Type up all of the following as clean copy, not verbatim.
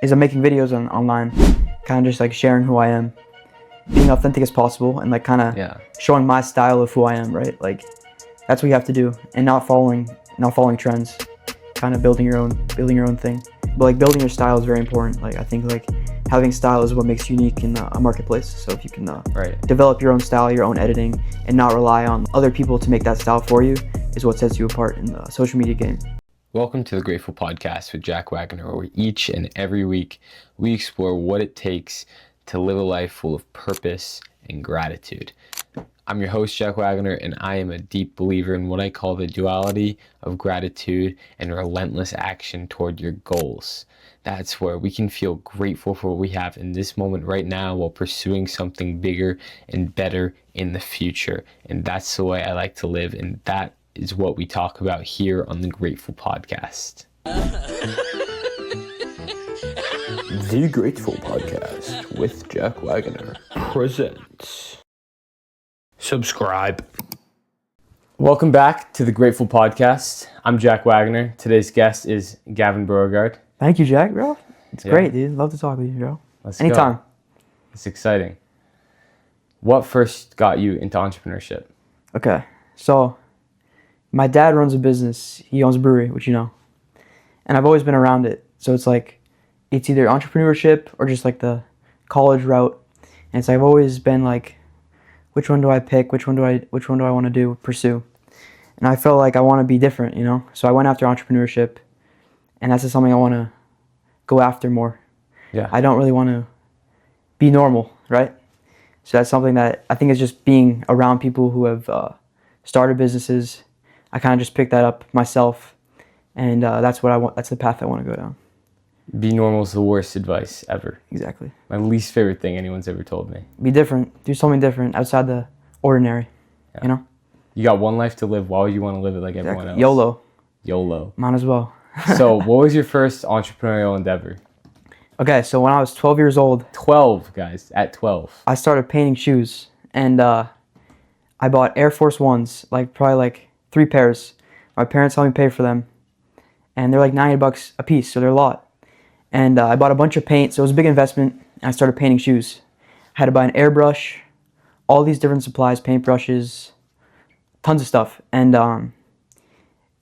is I'm making videos online, kind of just like sharing who I am, being authentic as possible, and like kind of showing my style of who I am, right? Like that's what you have to do, and not following trends, kind of building your own thing. But like building your style is very important. Like I think like having style is what makes you unique in a marketplace. So if you can develop your own style, your own editing, and not rely on other people to make that style for you, is what sets you apart in the social media game. Welcome to the Grateful Podcast with Jack Wagoner, where each and every week we explore what it takes to live a life full of purpose and gratitude. I'm your host, Jack Wagoner, and I am a deep believer in what I call the duality of gratitude and relentless action toward your goals. That's where we can feel grateful for what we have in this moment right now while pursuing something bigger and better in the future. And that's the way I like to live, and that is what we talk about here on the Grateful Podcast. The Grateful Podcast with Jack Wagoner presents. Subscribe. Welcome back to the Grateful Podcast. I'm Jack Wagoner. Today's guest is Gavin Beauregard. Thank you, Jack, bro. It's great, dude. Love to talk with you, bro. Anytime. Go. It's exciting. What first got you into entrepreneurship? Okay, so my dad runs a business. He owns a brewery, which you know. And I've always been around it. So it's like, it's either entrepreneurship or just like the college route. And so I've always been like, which one do I pick? Which one do I want to pursue? And I felt like I want to be different, you know? So I went after entrepreneurship, and that's just something I want to go after more. Yeah. I don't really want to be normal, right? So that's something that I think is just being around people who have started businesses. I kind of just picked that up myself, and that's what I want. That's the path I want to go down. Be normal is the worst advice ever. Exactly. My least favorite thing anyone's ever told me. Be different. Do something different outside the ordinary. Yeah. You know? You got one life to live. Why would you want to live it like everyone else? YOLO. Might as well. So what was your first entrepreneurial endeavor? Okay, so when I was 12 years old. 12, guys. At 12. I started painting shoes. And I bought Air Force Ones. Probably 3 pairs. My parents helped me pay for them. And they're like $90 a piece, so they're a lot. And I bought a bunch of paint, so it was a big investment, and I started painting shoes. I had to buy an airbrush, all these different supplies, paintbrushes, tons of stuff. And I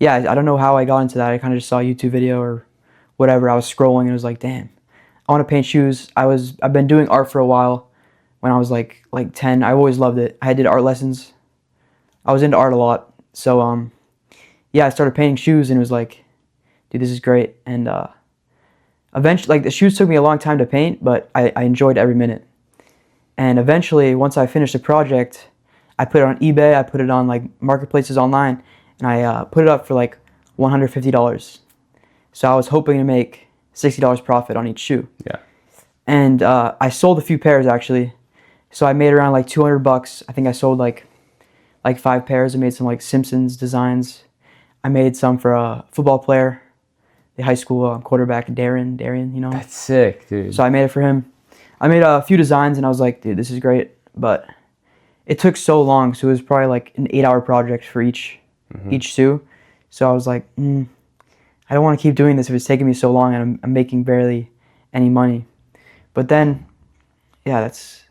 don't know how I got into that. I kind of just saw a YouTube video or whatever. I was scrolling and it was like, damn, I want to paint shoes. I've been doing art for a while. When I was like 10, I always loved it. I did art lessons. I was into art a lot. So I started painting shoes, and it was like, dude, this is great. And eventually, the shoes took me a long time to paint, but I enjoyed every minute. And eventually, once I finished the project, I put it on eBay, I put it on marketplaces online, and I put it up for $150. So I was hoping to make $60 profit on each shoe. Yeah. And I sold a few pairs actually. So I made around $200. I think I sold 5 pairs. I made some Simpsons designs. I made some for a football player, the high school quarterback, Darian, you know. That's sick, dude. So I made it for him. I made a few designs, and I was like, dude, this is great. But it took so long, so it was probably an 8-hour project for each shoe. So I was like, I don't want to keep doing this if it's taking me so long, and I'm making barely any money. But then, yeah, that's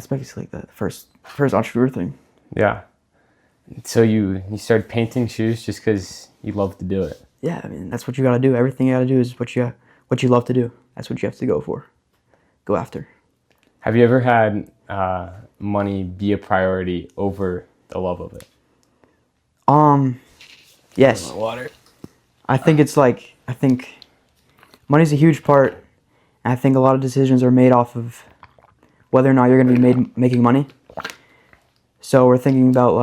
basically the first entrepreneur thing. Yeah. So you started painting shoes just because you love to do it. Yeah, I mean, that's what you got to do. Everything you got to do is what you love to do. That's what you have to go after. Have you ever had money be a priority over the love of it? Yes. Water. I think money's a huge part, and I think a lot of decisions are made off of whether or not you're going to be making money. So we're thinking about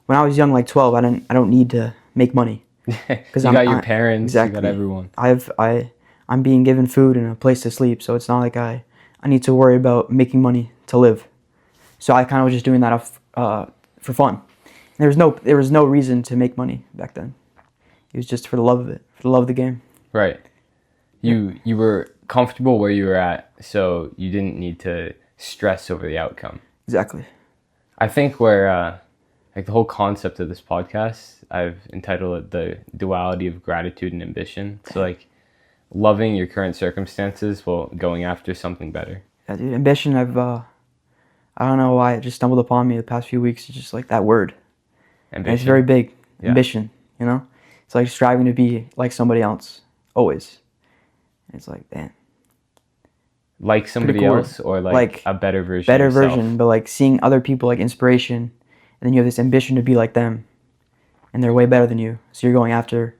when I was young, 12, I don't need to make money. Because you got your parents, exactly. You got everyone. I'm being given food and a place to sleep, so it's not like I need to worry about making money to live. So I kind of was just doing that for fun. There was no reason to make money back then. It was just for the love of it, for the love of the game. Right. You were comfortable where you were at, so you didn't need to stress over the outcome. Exactly. I think where the whole concept of this podcast, I've entitled it The Duality of Gratitude and Ambition. So loving your current circumstances while going after something better. Yeah, dude, ambition, I don't know why it just stumbled upon me the past few weeks. It's just like that word. Ambition. And it's very big. Yeah. Ambition, you know? It's like striving to be like somebody else, always. And it's like, damn. Like somebody cool. else, or like a better version Better of yourself? version, but like seeing other people like inspiration, and then you have this ambition to be like them, and they're way better than you. So you're going after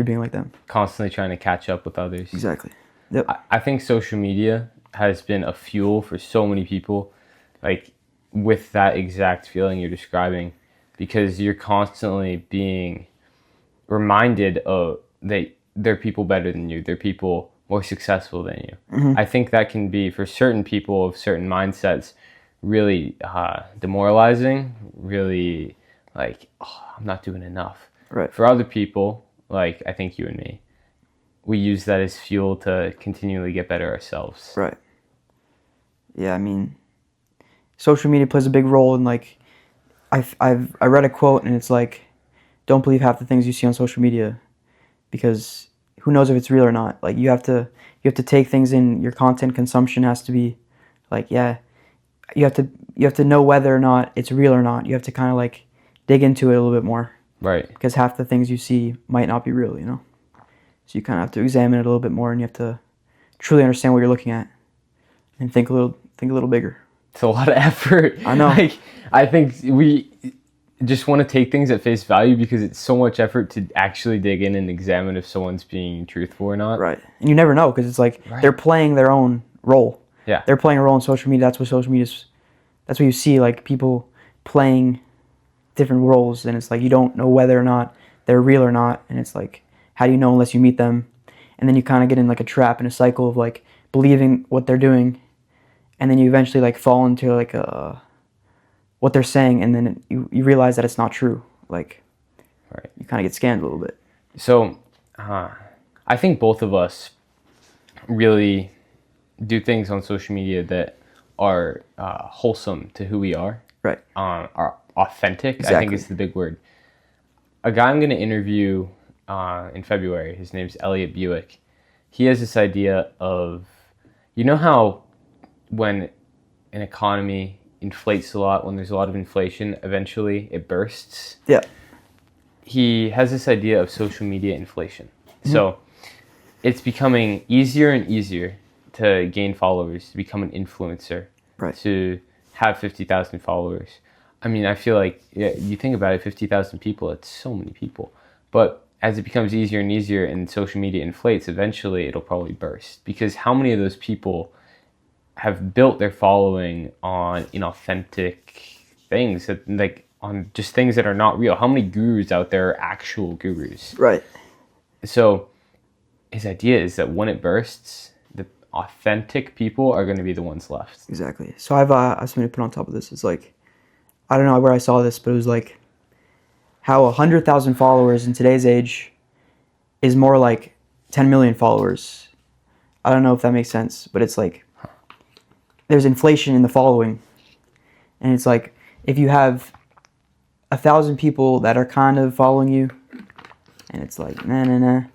being like them. Constantly trying to catch up with others. Exactly. Yep. I think social media has been a fuel for so many people, like with that exact feeling you're describing, because you're constantly being reminded of that there are people better than you, there are people more successful than you. Mm-hmm. I think that can be, for certain people of certain mindsets, really demoralizing, really like, oh, I'm not doing enough. Right. For other people, like I think you and me, we use that as fuel to continually get better ourselves. Right. Yeah, I mean, social media plays a big role in like, I read a quote and it's like, don't believe half the things you see on social media, because who knows if it's real or not. Like you have to take things in. Your content consumption has to be like, yeah, you have to know whether or not it's real or not. You have to kind of like dig into it a little bit more. Right. Because half the things you see might not be real, you know? So you kind of have to examine it a little bit more, and you have to truly understand what you're looking at and think a little bigger. It's a lot of effort. I know. Like, I think we just want to take things at face value because it's so much effort to actually dig in and examine if someone's being truthful or not. Right. And you never know, because it's like they're playing their own role. Yeah. They're playing a role in social media. That's what you see, like people playing different roles, and it's like you don't know whether or not they're real or not, and it's like, how do you know unless you meet them? And then you kind of get in like a trap and a cycle of like believing what they're doing, and then you eventually like fall into like what they're saying, and then you realize that it's not true. Like, right. You kind of get scammed a little bit. So, I think both of us really do things on social media that are wholesome to who we are. Right. Are authentic. Exactly. I think is the big word. A guy I'm going to interview in February, his name's Gavin Beauregard. He has this idea of, you know how when an economy inflates a lot, when there's a lot of inflation, eventually it bursts? Yeah. He has this idea of social media inflation. Mm-hmm. So it's becoming easier and easier to gain followers, to become an influencer, right. To have 50,000 followers. I mean, I feel like, yeah, you think about it, 50,000 people, it's so many people. But as it becomes easier and easier and social media inflates, eventually it'll probably burst. Because how many of those people have built their following on inauthentic things, that, like on just things that are not real? How many gurus out there are actual gurus? Right. So his idea is that when it bursts, the authentic people are going to be the ones left. Exactly. So I've something to put on top of this. It's like, I don't know where I saw this, but it was like how 100,000 followers in today's age is more like 10 million followers. I don't know if that makes sense, but it's like there's inflation in the following, and it's like if you have 1,000 people that are kind of following you, and it's like nah, and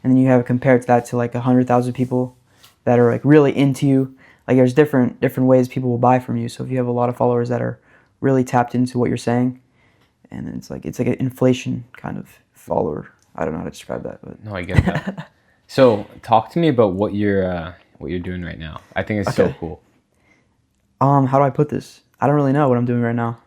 then you have compared to that to like 100,000 people that are like really into you. Like there's different ways people will buy from you. So if you have a lot of followers that are really tapped into what you're saying, and then it's like an inflation kind of follower. I don't know how to describe that, but no, I get that. So talk to me about what you're doing right now. I think it's so cool. How do I put this? I don't really know what I'm doing right now.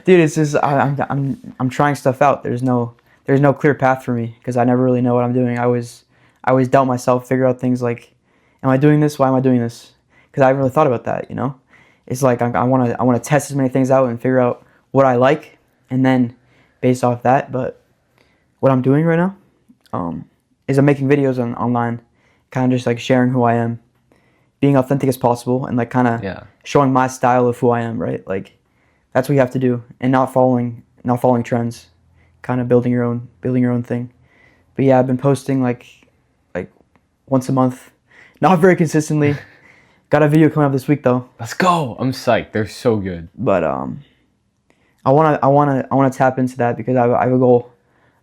Dude, it's just I'm trying stuff out. There's no clear path for me because I never really know what I'm doing. I always doubt myself, figure out things like, am I doing this? Why am I doing this? Because I haven't really thought about that, you know? It's like I want to test as many things out and figure out what I like, and then based off that. But what I'm doing right now is I'm making videos online, kind of just like sharing who I am, being authentic as possible, and like kind of showing my style of who I am, right? Like that's what you have to do, and not following trends, kind of building your own thing. But yeah, I've been posting like once a month, not very consistently. Got a video coming up this week though. Let's go! I'm psyched. They're so good. But I wanna tap into that because I have a goal.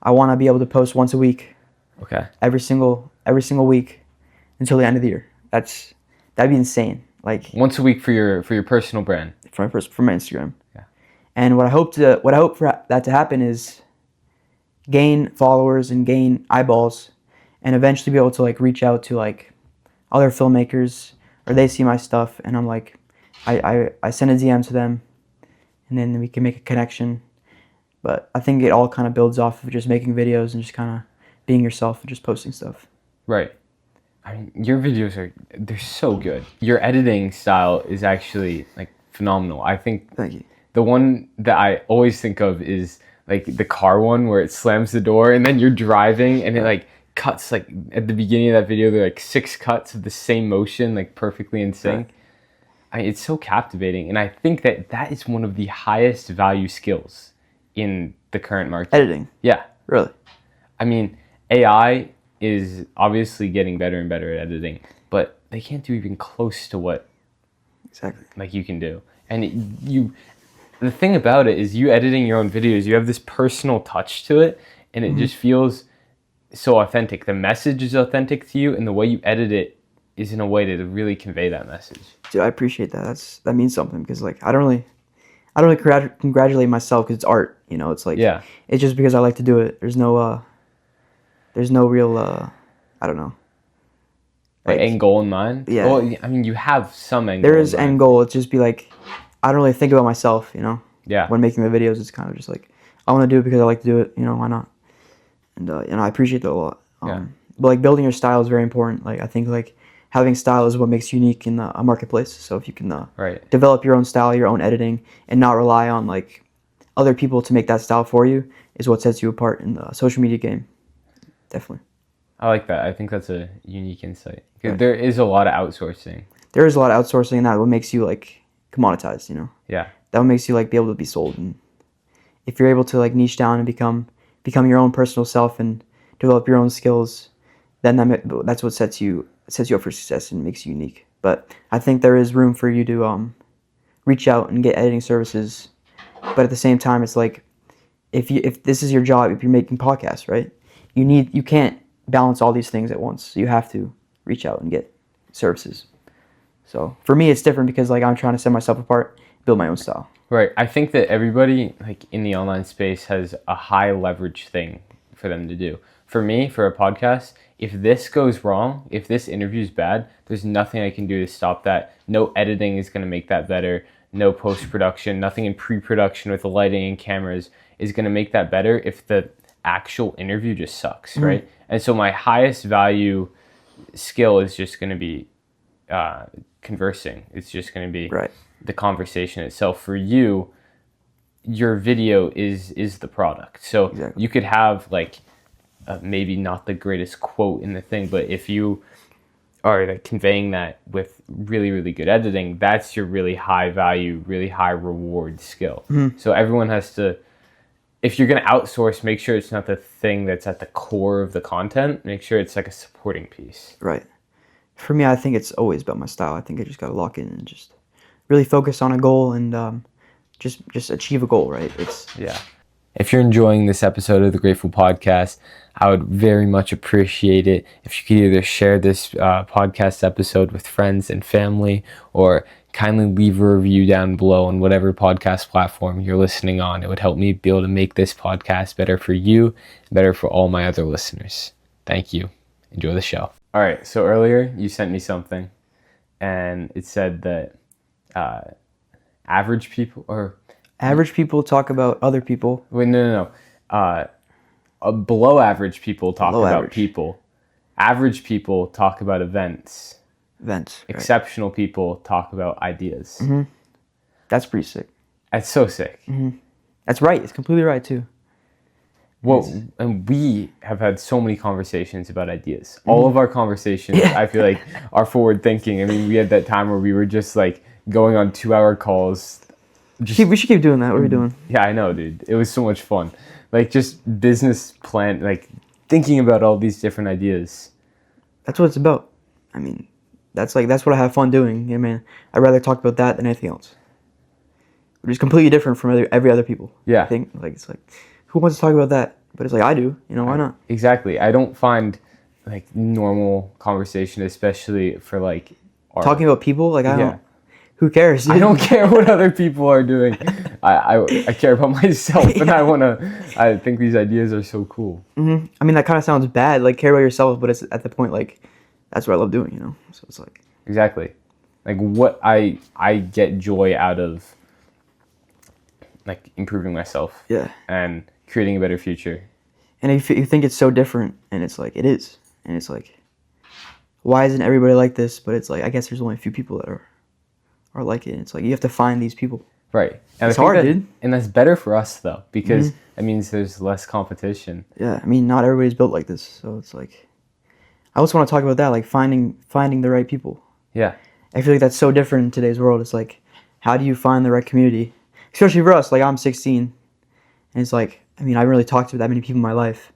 I want to be able to post once a week, Okay. every single week until the end of the year. That'd be insane. Like Once a week for your personal brand. for my Instagram. Yeah. And what I hope for that to happen is gain followers and gain eyeballs, and eventually be able to like reach out to like other filmmakers, or they see my stuff and I'm like, I send a DM to them, and then we can make a connection. But I think it all kind of builds off of just making videos and just kind of being yourself and just posting stuff. Right. I mean, your videos they're so good. Your editing style is actually like phenomenal. I think Thank you. the one that I always think of is like the car one where it slams the door and then you're driving and it like cuts, like at the beginning of that video there are like 6 cuts of the same motion, like perfectly in sync. It's so captivating, and I think that is one of the highest value skills in the current market. Editing. Yeah. Really. I mean, AI is obviously getting better and better at editing, but they can't do even close to what Exactly. like you can do. And the thing about it is, you editing your own videos, you have this personal touch to it, and it just feels so authentic. The message is authentic to you, and the way you edit it is in a way to really convey that message. Dude, I appreciate that. That means something, because like I don't really congratulate myself because it's art. You know, it's like it's just because I like to do it. There's no real I don't know. Like end goal in mind. Yeah. Well, I mean, you have some end goal. There is end goal. It's just be like, I don't really think about myself. You know. Yeah. When making the videos, it's kind of just like, I want to do it because I like to do it. You know, why not? And I appreciate that a lot. But like building your style is very important. Like I think like having style is what makes you unique in a marketplace. So if you can develop your own style, your own editing, and not rely on like other people to make that style for you, is what sets you apart in the social media game. Definitely. I like that. I think that's a unique insight. There is a lot of outsourcing. There is a lot of outsourcing, and that's what makes you like commoditized, you know? Yeah. That makes you like be able to be sold. And if you're able to like niche down and become your own personal self and develop your own skills, then that's what sets you up for success and makes you unique. But I think there is room for you to reach out and get editing services. But at the same time, it's like if this is your job, if you're making podcasts, right? You can't balance all these things at once. So you have to reach out and get services. So for me, it's different because like I'm trying to set myself apart, build my own style. Right. I think that everybody like in the online space has a high leverage thing for them to do. For me, for a podcast, if this goes wrong, if this interview is bad, there's nothing I can do to stop that. No editing is going to make that better. No post-production, nothing in pre-production with the lighting and cameras is going to make that better if the actual interview just sucks, right? And so my highest value skill is just going to be conversing. It's just going to be the conversation itself. For you, your video is the product. So you could have like maybe not the greatest quote in the thing, but if you are like conveying that with really, really good editing, that's your really high value, really high reward skill. So everyone has to, if you're going to outsource, make sure it's not the thing that's at the core of the content. Make sure it's like a supporting piece. Right. For me, I think it's always about my style. I think I just got to lock in and just really focus on a goal and just achieve a goal, right? If you're enjoying this episode of the Grateful Podcast, I would very much appreciate it if you could either share this podcast episode with friends and family, or kindly leave a review down below on whatever podcast platform you're listening on. It would help me be able to make this podcast better for you and better for all my other listeners. Thank you. Enjoy the show. All right. So earlier you sent me something, and it said that average people talk about other people. Wait, no. Below average people talk about people. Average people talk about events. Exceptional people talk about ideas. That's pretty sick. That's so sick. That's right. It's completely right too. Well, and we have had so many conversations about ideas. All of our conversations, I feel like, are forward thinking. I mean, we had that time where we were just like going on 2-hour calls. We should keep doing that. What are we doing? Yeah, I know, dude. It was so much fun. Like just business plan, like thinking about all these different ideas. That's what it's about. I mean, that's what I have fun doing. Yeah, man. I'd rather talk about that than anything else. Which is completely different from every other people. Yeah. I think it's like, who wants to talk about that? But it's like, I do, why not? Exactly. I don't find like normal conversation, especially for like art. Talking about people, like, I Yeah. don't, who cares? I don't care what other people are doing. I care about myself, and I think these ideas are so cool. I mean, that kind of sounds bad, like, care about yourself, but it's at the point, like, that's what I love doing, So it's like... Exactly. Like, what I get joy out of, like, improving myself. Yeah. And creating a better future. And if you think it's so different, and it's like, it is. And it's like, why isn't everybody like this? But it's like, I guess there's only a few people that are like it. And it's like, you have to find these people. Right. And it's hard, dude. And that's better for us, though, because it means there's less competition. Yeah, I mean, not everybody's built like this. So it's like, I also want to talk about that, like, finding the right people. Yeah. I feel like that's so different in today's world. It's like, how do you find the right community? Especially for us, like, I'm 16. And it's like, I mean, I haven't really talked to that many people in my life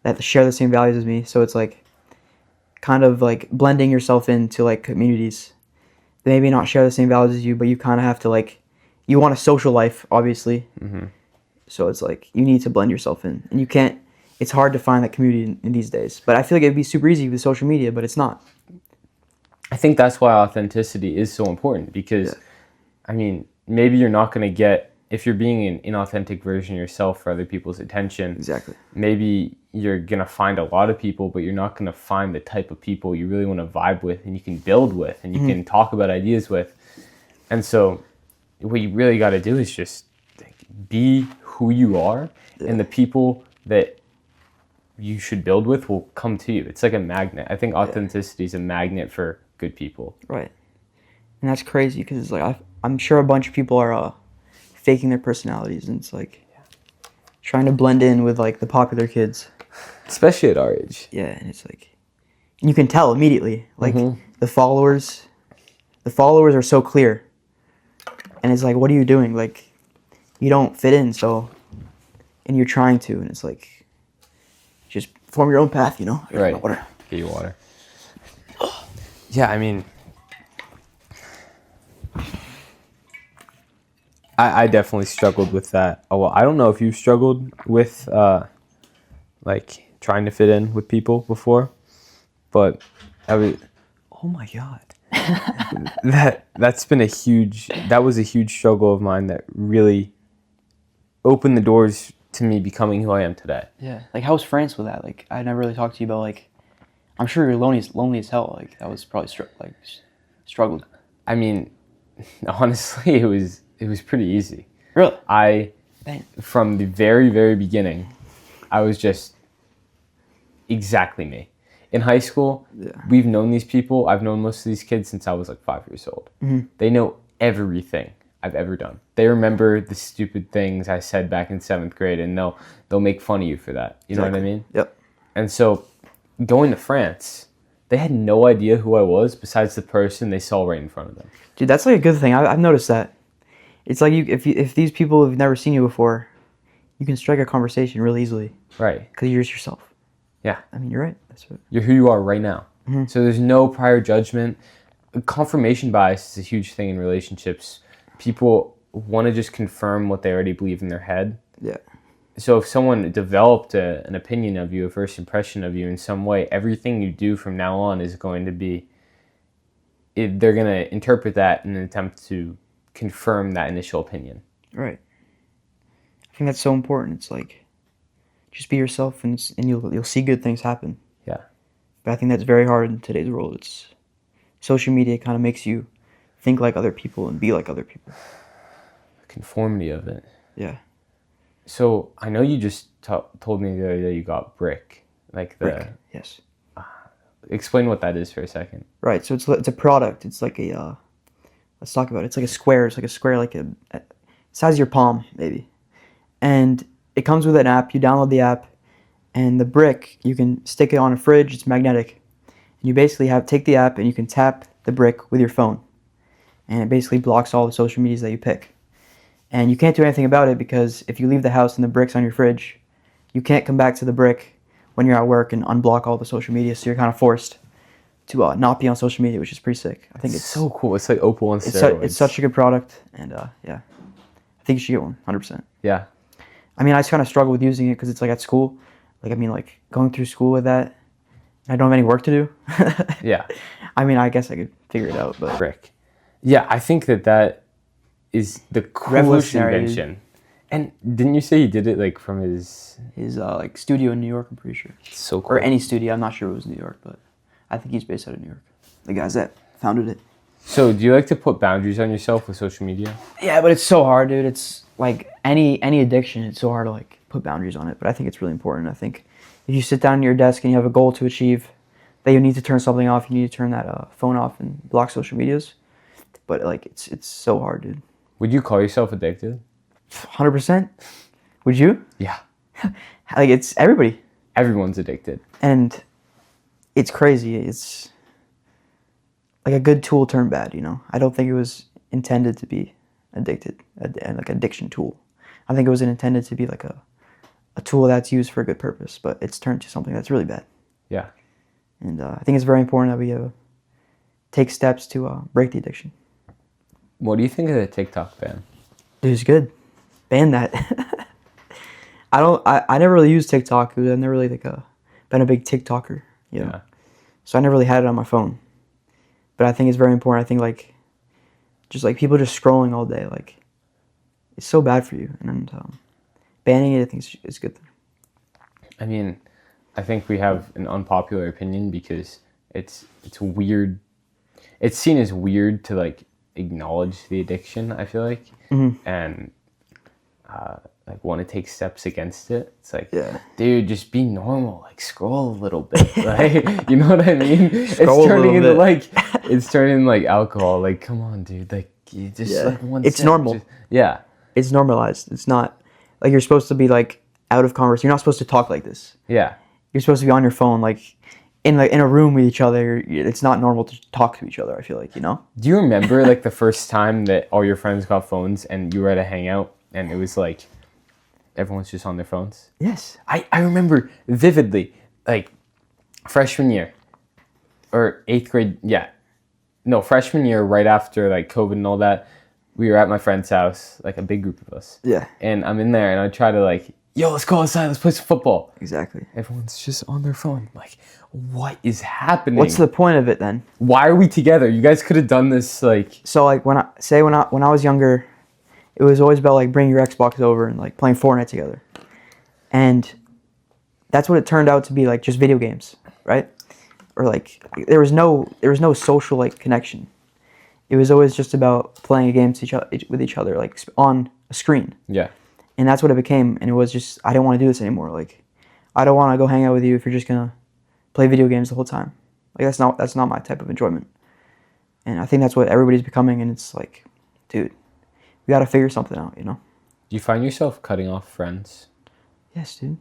that share the same values as me. So it's like, kind of like blending yourself into like communities. They maybe not share the same values as you, but you kind of have to like, you want a social life, obviously. So it's like, you need to blend yourself in. And you can't, it's hard to find that community in these days. But I feel like it'd be super easy with social media, but it's not. I think that's why authenticity is so important because, I mean, maybe you're not going to get, if you're being an inauthentic version of yourself for other people's attention, Exactly. Maybe you're going to find a lot of people, but you're not going to find the type of people you really want to vibe with and you can build with and you can talk about ideas with. And so what you really got to do is just be who you are and the people that you should build with will come to you. It's like a magnet. I think authenticity is a magnet for good people. Right. And that's crazy because it's like, I'm sure a bunch of people are faking their personalities and it's like trying to blend in with like the popular kids. Especially at our age. Yeah, and it's like, and you can tell immediately, like the followers are so clear. And it's like, what are you doing? Like, you don't fit in, so, and you're trying to, and it's like, just form your own path, Right. Water. Get you water. Yeah, I mean, I definitely struggled with that a lot. I don't know if you've struggled with, like, trying to fit in with people before, but oh my God. that was a huge struggle of mine that really opened the doors to me becoming who I am today. Yeah, like how was France with that? Like I never really talked to you about like, I'm sure you're lonely as hell. Like that was probably struggled. I mean, honestly, it was pretty easy. Really? From the very, very beginning, I was just exactly me. In high school, we've known these people. I've known most of these kids since I was like 5 years old. They know everything I've ever done. They remember the stupid things I said back in 7th grade, and they'll make fun of you for that. You know what I mean? Yep. And so, going to France, they had no idea who I was besides the person they saw right in front of them. Dude, that's like a good thing. I've noticed that. It's like if these people have never seen you before, you can strike a conversation really easily. Right. Because you're just yourself. Yeah. I mean, you're right. That's what. You're who you are right now. So there's no prior judgment. Confirmation bias is a huge thing in relationships. People want to just confirm what they already believe in their head. Yeah. So if someone developed an opinion of you, a first impression of you in some way, everything you do from now on is going to be, they're going to interpret that in an attempt to confirm that initial opinion. Right. I think that's so important. It's like, just be yourself, and you'll see good things happen. Yeah. But I think that's very hard in today's world. It's social media kind of makes you think like other people and be like other people. The conformity of it. Yeah. So I know you just told me the other day you got Brick, like the. Brick. Yes. Explain what that is for a second. Right. So it's a product. It's like a. Let's talk about it. It's like a square. It's like a square, like a size of your palm, maybe, and it comes with an app. You download the app, and the brick, you can stick it on a fridge. It's magnetic. And you basically take the app, and you can tap the brick with your phone. And it basically blocks all the social medias that you pick. And you can't do anything about it because if you leave the house and the brick's on your fridge, you can't come back to the brick when you're at work and unblock all the social media. So you're kind of forced to not be on social media, which is pretty sick. I think it's so cool. It's like Opal on steroids. It's such a good product. And yeah, I think you should get one, 100%. Yeah. I mean, I just kind of struggle with using it because it's like at school. Like, I mean, like going through school with that, I don't have any work to do. Yeah. I mean, I guess I could figure it out, but Frick. Yeah, I think that is the coolest Revolutionary, dude. invention. And didn't you say he did it like from his like studio in New York, I'm pretty sure. so cool. Or any studio, I'm not sure it was New York, but I think he's based out of New York. The guys that founded it. So do you like to put boundaries on yourself with social media? Yeah, but it's so hard, dude. It's like any addiction, it's so hard to like put boundaries on it. But I think it's really important. I think if you sit down at your desk and you have a goal to achieve, that you need to turn something off, you need to turn that phone off and block social medias. But like it's so hard, dude. Would you call yourself addicted? 100%. Would you? Yeah. Like it's everybody. Everyone's addicted. And it's crazy. It's like a good tool turned bad, you know? I don't think it was intended to be addicted, like addiction tool. I think it was intended to be like a tool that's used for a good purpose, but it's turned to something that's really bad. Yeah. And I think it's very important that we take steps to break the addiction. What do you think of the TikTok ban? Dude, it's good. Ban that. I never really used TikTok. I've never really been a big TikToker, you know? Yeah. So I never really had it on my phone. But I think it's very important. I think like just like people just scrolling all day, like it's so bad for you. And banning it, I think is a good thing. I mean, I think we have an unpopular opinion because it's weird. It's seen as weird to like acknowledge the addiction, I feel like, and like want to take steps against it. It's like, dude, just be normal, like scroll a little bit, right? You know what I mean? It's turning like alcohol. Like, come on, dude, like you just like one it's sip, normal. It's normalized. It's not like you're supposed to be like out of conversation. You're not supposed to talk like this. Yeah, you're supposed to be on your phone, like in a room with each other. It's not normal to talk to each other, I feel like, you know? Do you remember like the first time that all your friends got phones and you were at a hangout and it was like everyone's just on their phones? Yes. I remember vividly, like freshman year or 8th grade. Yeah. No, freshman year, right after like COVID and all that, we were at my friend's house, like a big group of us. Yeah. And I'm in there and I try to like, yo, let's go outside, let's play some football. Exactly. Everyone's just on their phone. Like, what is happening? What's the point of it then? Why are we together? You guys could have done this like... So like when I was younger, it was always about like bringing your Xbox over and like playing Fortnite together. And that's what it turned out to be, like just video games, right? Or like there was no social like connection. It was always just about playing a game with each other, like on a screen. Yeah. And that's what it became. And it was just, I didn't want to do this anymore. Like, I don't want to go hang out with you if you're just gonna play video games the whole time. Like that's not my type of enjoyment. And I think that's what everybody's becoming. And it's like, dude, we got to figure something out, you know? Do you find yourself cutting off friends? Yes, dude.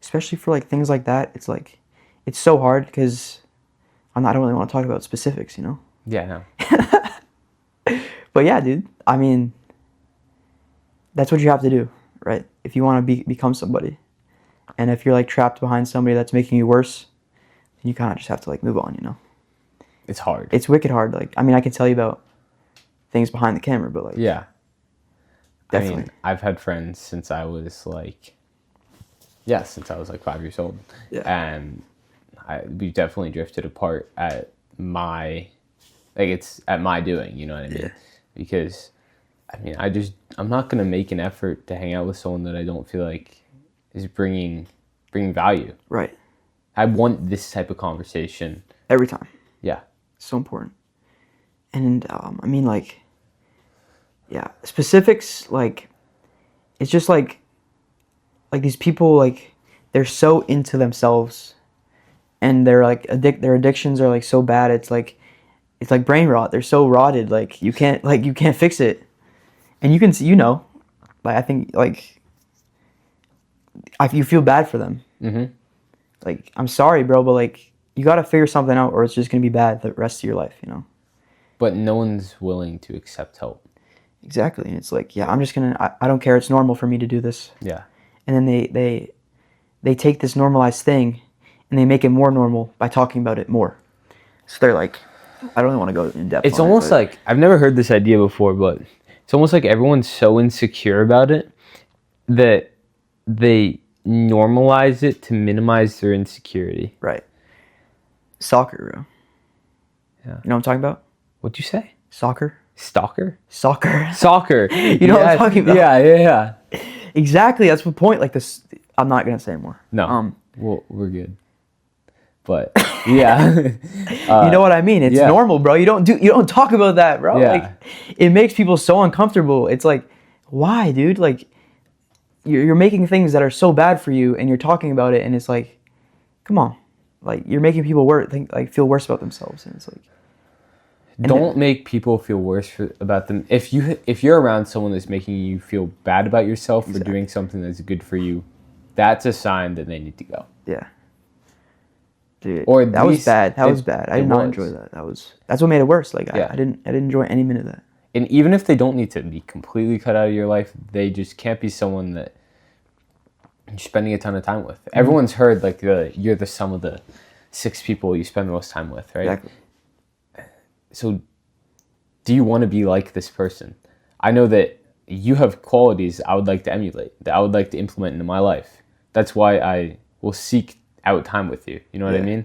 Especially for like things like that. It's like, it's so hard because I don't really want to talk about specifics, you know? Yeah, no. But yeah, dude, I mean, that's what you have to do, right? If you want to become somebody. And if you're like trapped behind somebody that's making you worse, then you kind of just have to like move on, you know? It's hard. It's wicked hard. Like, I mean, I can tell you about things behind the camera, but like... Yeah. Definitely. I mean, I've had friends since I was like 5 years old. Yeah. And we definitely drifted apart at my doing, you know what I mean? Yeah. Because, I mean, I'm not going to make an effort to hang out with someone that I don't feel like is bringing value. Right. I want this type of conversation. Every time. Yeah. So important. And, I mean, like, yeah, specifics, like, it's just like these people, like, they're so into themselves and they're like, their addictions are like so bad. It's like brain rot. They're so rotted. Like you can't fix it. And you can see, you know, like, I think like, you feel bad for them. Mm-hmm. Like, I'm sorry, bro, but like, you got to figure something out or it's just going to be bad the rest of your life, you know? But no one's willing to accept help. Exactly. And it's like, yeah, I'm just going to, I don't care. It's normal for me to do this. Yeah. And then they take this normalized thing and they make it more normal by talking about it more. So they're like, I don't want to go in depth. It's almost like, I've never heard this idea before, but it's almost like everyone's so insecure about it that they normalize it to minimize their insecurity. Right. Soccer, bro. Yeah. You know what I'm talking about? What'd you say? Soccer. Stalker? Soccer. Soccer. You know what I'm talking about? Yeah. Exactly. That's the point. Like this. I'm not gonna say more. No. Well, we're good. But yeah. You know what I mean? It's normal, bro. You don't talk about that, bro. Yeah. Like, it makes people so uncomfortable. It's like, why, dude? Like, you're making things that are so bad for you, and you're talking about it, and it's like, come on, like you're making people feel worse about themselves, and it's like, don't make people feel worse about them. If you're around someone that's making you feel bad about yourself for doing something that's good for you, that's a sign that they need to go. Yeah. Dude, or that was bad. That was bad. I did not enjoy that. That's what made it worse. Like I didn't enjoy any minute of that. And even if they don't need to be completely cut out of your life, they just can't be someone that you're spending a ton of time with. Mm-hmm. Everyone's heard like you're the sum of the 6 people you spend the most time with, right? Exactly. So, do you want to be like this person? I know that you have qualities I would like to emulate, that I would like to implement into my life. That's why I will seek out time with you. You know what I mean?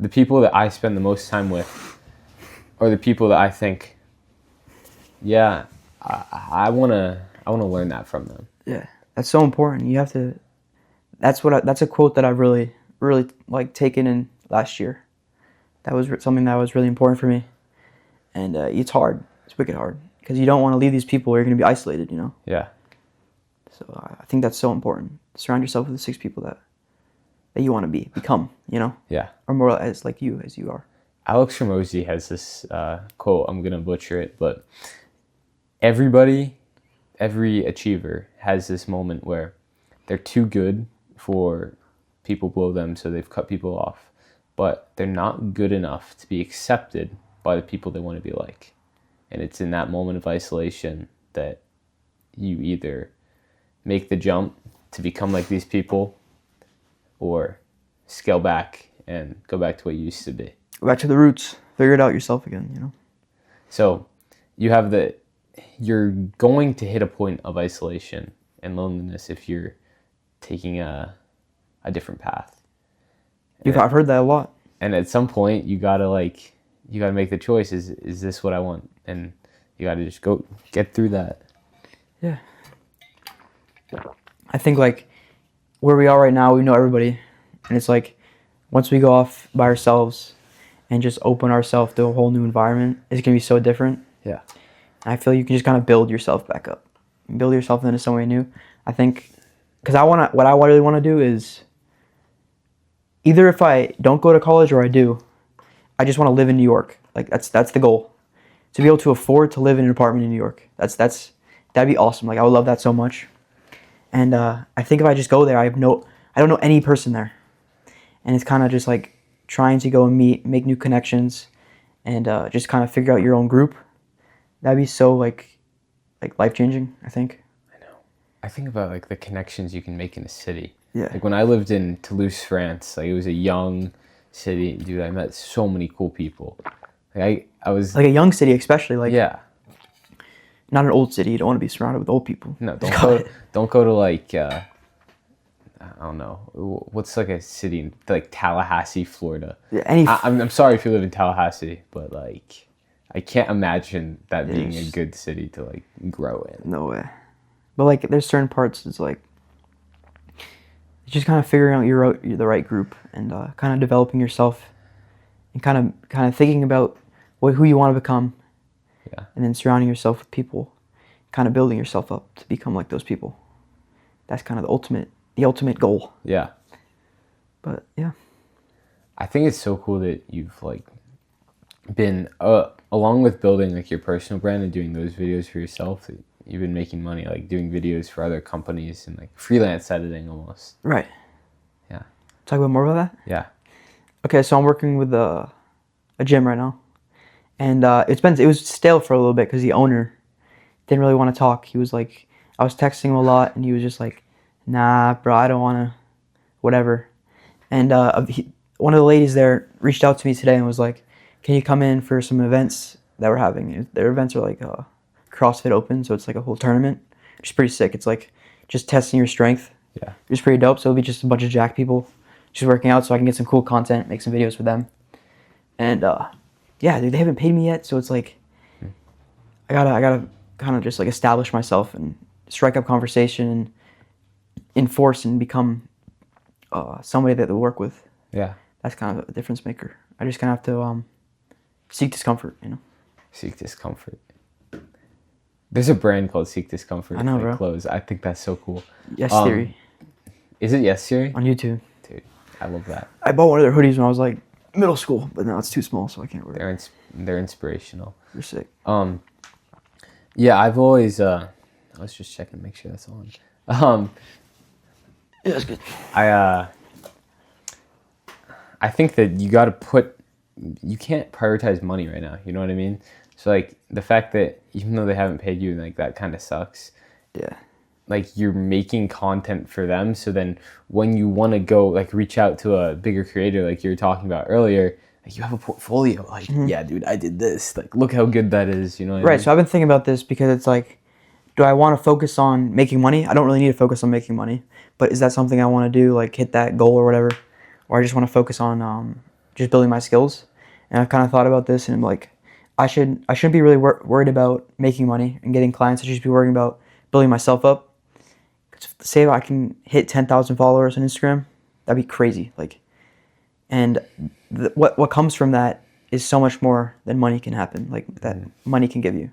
The people that I spend the most time with are the people that I think, I wanna learn that from them. Yeah, that's so important. You have to. That's a quote that I've really like taken in last year. That was something that was really important for me, and it's hard. It's wicked hard because you don't want to leave these people. Or you're gonna be isolated. You know. Yeah. So I think that's so important. Surround yourself with the 6 people that you want to become. You know. Yeah. Or more as you are. Alex Ramosi has this quote. I'm gonna butcher it, but every achiever has this moment where they're too good for people below them, so they've cut people off, but they're not good enough to be accepted by the people they want to be like. And it's in that moment of isolation that you either make the jump to become like these people or scale back and go back to what you used to be. Go back to the roots. Figure it out yourself again, you know? So you're going to hit a point of isolation and loneliness if you're taking a different path. I've heard that a lot. And at some point you gotta make the choice, is this what I want? And you gotta just go get through that. Yeah. I think like where we are right now, we know everybody. And it's like once we go off by ourselves and just open ourselves to a whole new environment, it's gonna be so different. Yeah. I feel you can just kind of build yourself back up, build yourself into somewhere new. I think, because what I really want to do is, either if I don't go to college or I do, I just want to live in New York. Like that's the goal, to be able to afford to live in an apartment in New York. That'd be awesome. Like I would love that so much. And I think if I just go there, I don't know any person there, and it's kind of just like trying to go and make new connections, and just kind of figure out your own group. That'd be so like life-changing, I think. I know. I think about like the connections you can make in a city. Yeah. Like when I lived in Toulouse, France, like it was a young city. Dude, I met so many cool people. Like I was like a young city, especially like not an old city. You don't want to be surrounded with old people. No, don't go to like I don't know, what's like a city like Tallahassee, Florida. Yeah, I'm sorry if you live in Tallahassee, but like I can't imagine that being a good city to like grow in. No way. But like there's certain parts it's like it's just kind of figuring out the right group and kind of developing yourself and kind of thinking about who you want to become. Yeah. And then surrounding yourself with people, kind of building yourself up to become like those people. That's kind of the ultimate goal. Yeah. But yeah. I think it's so cool that you've like been along with building like your personal brand and doing those videos for yourself, you've been making money like doing videos for other companies and like freelance editing almost. Right. Yeah. Talk about more about that? Yeah. Okay, so I'm working with a gym right now. And it was stale for a little bit because the owner didn't really want to talk. He was like, I was texting him a lot and he was just like, nah, bro, I don't want to, whatever. And one of the ladies there reached out to me today and was like, can you come in for some events that we're having? Their events are like CrossFit Open, so it's like a whole tournament, which is pretty sick. It's like just testing your strength Yeah. It's pretty dope. So it'll be just a bunch of Jack people just working out, so I can get some cool content, make some videos for them. And yeah, dude, they haven't paid me yet, so it's like I gotta kind of just like establish myself and strike up conversation and enforce and become somebody that they'll work with. Yeah. That's kind of a difference maker. I just kind of have to seek discomfort, you know. Seek discomfort. There's a brand called Seek Discomfort. I know, bro. Clothes. I think that's so cool. Yes Theory Is it Yes Theory? on YouTube. Dude, I love that. I bought one of their hoodies when I was like middle school, but now it's too small, so I can't wear it. They're inspirational. They're sick. Yeah, I've always I was just checking, make sure that's on. Yeah, that's good. I think that you can't prioritize money right now. You know what I mean? So like the fact that even though they haven't paid you, like that kind of sucks. Yeah. Like you're making content for them. So then when you want to go like reach out to a bigger creator, like you were talking about earlier, like you have a portfolio. Like, yeah, dude, I did this. Like, look how good that is. You know what I Right. mean? So I've been thinking about this because it's like, do I want to focus on making money? I don't really need to focus on making money, but is that something I want to do? Like hit that goal or whatever, or I just want to focus on just building my skills. And I've kind of thought about this, and I'm like, I shouldn't be really worried about making money and getting clients. I should just be worrying about building myself up. Say if I can hit 10,000 followers on Instagram, that'd be crazy. Like, and what comes from that is so much more than money can happen. Like that money can give you.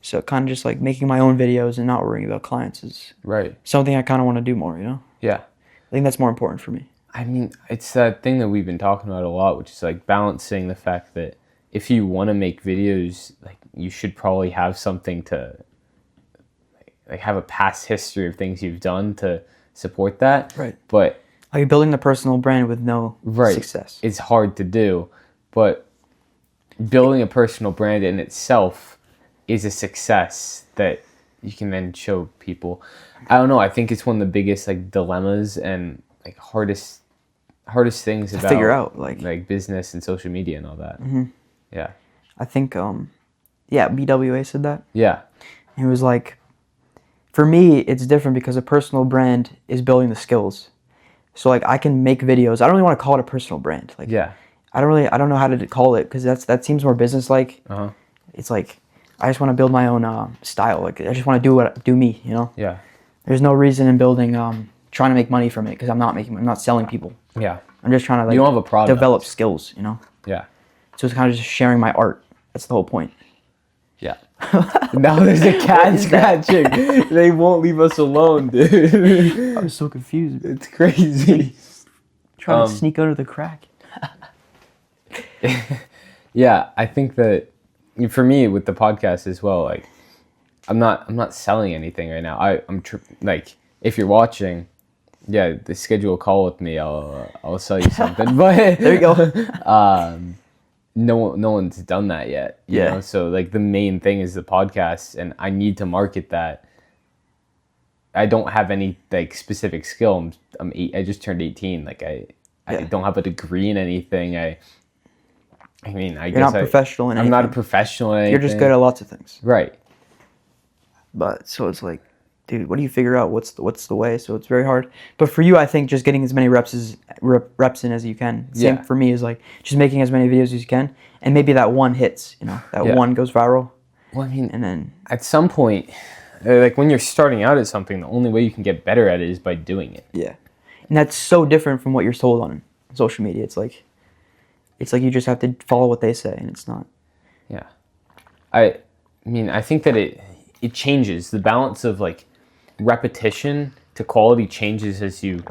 So kind of just like making my own videos and not worrying about clients is something I kind of want to do more. You know? Yeah. I think that's more important for me. I mean, it's that thing that we've been talking about a lot, which is like balancing the fact that if you want to make videos, like you should probably have something to like have a past history of things you've done to support that. Right. But like building the personal brand with no success. It's hard to do, but building a personal brand in itself is a success that you can then show people. I don't know. I think it's one of the biggest like dilemmas and like hardest things to figure out, like business and social media and all that. Yeah. I think BWA said that. Yeah. He was like, for me, it's different because a personal brand is building the skills. So like I can make videos. I don't really want to call it a personal brand. Like I don't know how to call it because that seems more business like. It's like I just want to build my own style. Like I just want to do me. You know. Yeah. There's no reason in building trying to make money from it because I'm not selling people. Yeah. I'm just trying to like you don't have a product. Develop skills. You know. Yeah. So it's kind of just sharing my art. That's the whole point. Yeah. Now there's a cat scratching. They won't leave us alone, dude. I'm so confused. It's crazy. Trying to sneak under the crack. Yeah, I think that for me with the podcast as well, like I'm not selling anything right now. I'm like if you're watching, yeah, schedule a call with me. I'll sell you something. But there you go. No one's done that yet. You know? So like the main thing is the podcast, and I need to market that. I don't have any like specific skill. I'm I just turned 18. Like I don't have a degree in anything. I mean, You're not professional in anything. I'm not a professional in anything. You're just good at lots of things. Right. But so it's like, dude, what do you figure out? What's the way? So it's very hard. But for you, I think just getting as many reps in as you can. Same for me is like just making as many videos as you can, and maybe that one hits. You know, that one goes viral. Well, I mean, and then at some point, like when you're starting out at something, the only way you can get better at it is by doing it. Yeah, and that's so different from what you're told on social media. It's like you just have to follow what they say, and it's not. Yeah, I mean, I think that it changes the balance of like repetition to quality changes as you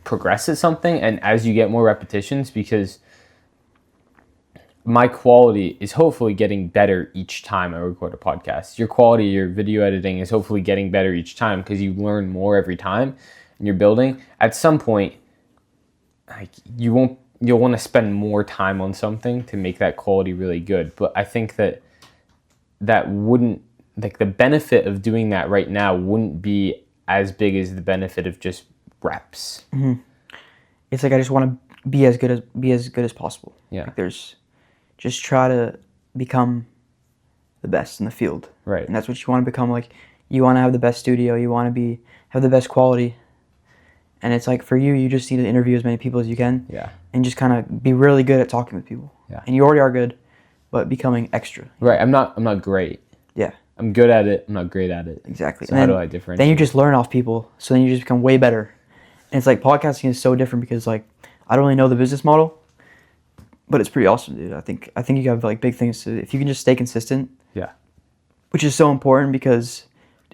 progress at something and as you get more repetitions, because my quality is hopefully getting better each time I record a podcast. Your quality, your video editing is hopefully getting better each time because you learn more every time and you're building. At some point, like you'll want to spend more time on something to make that quality really good. But I think that wouldn't, like the benefit of doing that right now wouldn't be as big as the benefit of just reps. It's like I just want to be as good as possible. Yeah. Like just try to become the best in the field. Right. And that's what you want to become. Like You want to have the best studio. You want to have the best quality. And it's like for you, you just need to interview as many people as you can. Yeah. And just kind of be really good at talking with people. Yeah. And you already are good, but becoming extra. Right. I'm not great. Yeah. I'm good at it. I'm not great at it. Exactly. So and how then, do I differentiate? Then you just learn off people. So then you just become way better. And it's like podcasting is so different because like I don't really know the business model, but it's pretty awesome, dude. I think you have like big things to, if you can just stay consistent. Yeah. Which is so important because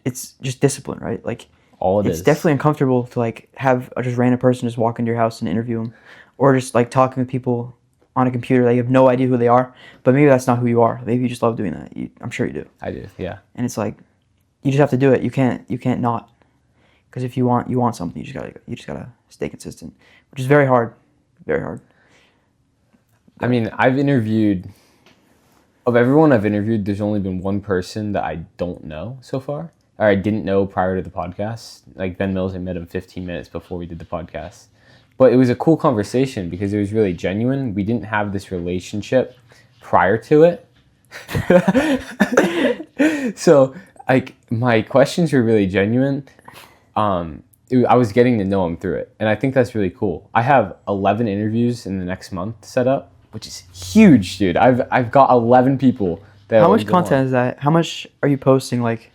it's just discipline, right? Like it's definitely uncomfortable to like have a just random person just walk into your house and interview them, or just like talking with people on a computer that you have no idea who they are, but maybe that's not who you are. Maybe you just love doing that. I'm sure you do. I do, yeah. And it's like you just have to do it. You can't not, because if you want something, you just gotta stay consistent, which is very hard, very hard. I mean, of everyone I've interviewed, there's only been one person that I don't know so far, or I didn't know prior to the podcast. Like Ben Mills, I met him 15 minutes before we did the podcast. But it was a cool conversation because it was really genuine. We didn't have this relationship prior to it. So, like, my questions were really genuine. I was getting to know him through it. And I think that's really cool. I have 11 interviews in the next month set up, which is huge, dude. I've got 11 people. How much content is that? How much are you posting, like,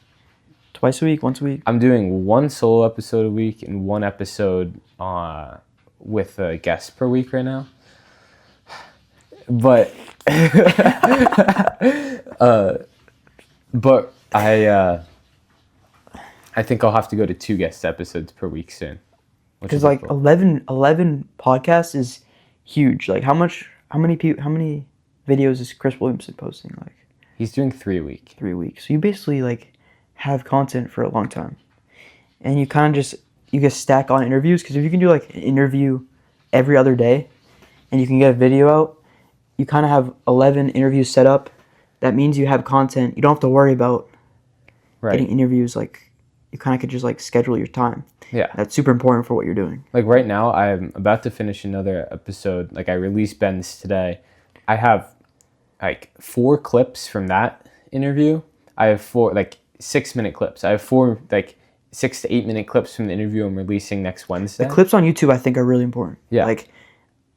twice a week, once a week? I'm doing one solo episode a week and one episode with a guest per week right now. But but I think I'll have to go to 2 guest episodes per week soon. Because like cool. 11 podcasts is huge. Like how many videos is Chris Williamson posting? Like he's doing 3 a week. 3 weeks. So you basically like have content for a long time, and you kind of just stack on interviews. Because if you can do like an interview every other day, and you can get a video out, you kind of have 11 interviews set up. That means you have content. You don't have to worry about getting interviews. Like you kind of could just like schedule your time. Yeah. That's super important for what you're doing. Like right now, I'm about to finish another episode. Like I released Ben's today. I have like 4 clips from that interview. I have 4 like 6-minute clips. I have 4 like 6 to 8 minute clips from the interview I'm releasing next Wednesday. The clips on YouTube I think are really important. Yeah. Like